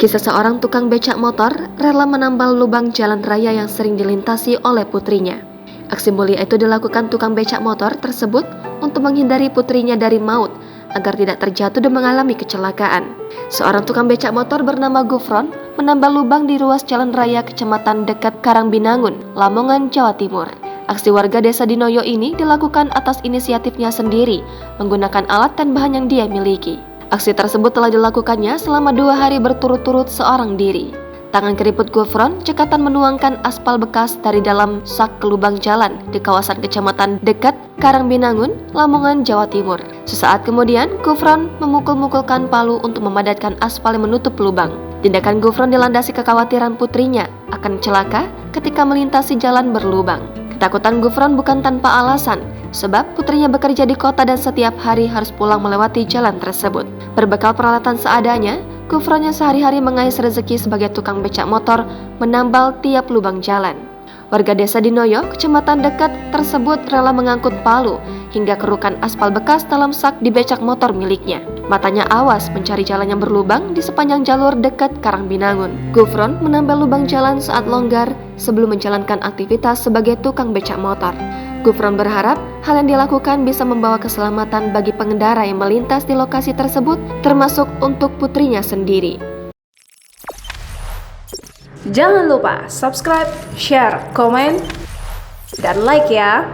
Kisah seorang tukang becak motor rela menambal lubang jalan raya yang sering dilintasi oleh putrinya. Aksi mulia itu dilakukan tukang becak motor tersebut untuk menghindari putrinya dari maut agar tidak terjatuh dan mengalami kecelakaan. Seorang tukang becak motor bernama Gufron menambal lubang di ruas jalan raya kecamatan dekat Karangbinangun, Lamongan, Jawa Timur. Aksi warga desa Dinoyo ini dilakukan atas inisiatifnya sendiri menggunakan alat dan bahan yang dia miliki. Aksi tersebut telah dilakukannya selama 2 hari berturut-turut seorang diri. Tangan keriput Gufron cekatan menuangkan aspal bekas dari dalam sak ke lubang jalan di kawasan kecamatan dekat Karangbinangun, Lamongan, Jawa Timur. Sesaat kemudian, Gufron memukul-mukulkan palu untuk memadatkan aspal yang menutup lubang. Tindakan Gufron dilandasi kekhawatiran putrinya akan celaka ketika melintasi jalan berlubang. Ketakutan Gufron bukan tanpa alasan, sebab putrinya bekerja di kota dan setiap hari harus pulang melewati jalan tersebut. Berbekal peralatan seadanya, Gufron yang sehari-hari mengais rezeki sebagai tukang becak motor menambal tiap lubang jalan. Warga desa Dinoyo, kecamatan dekat tersebut rela mengangkut palu hingga kerukan aspal bekas dalam sak di becak motor miliknya. Matanya awas mencari jalan yang berlubang di sepanjang jalur dekat Karangbinangun. Gufron menambal lubang jalan saat longgar sebelum menjalankan aktivitas sebagai tukang becak motor. Gufron berharap hal yang dilakukan bisa membawa keselamatan bagi pengendara yang melintas di lokasi tersebut, termasuk untuk putrinya sendiri. Jangan lupa subscribe, share, komen, dan like ya!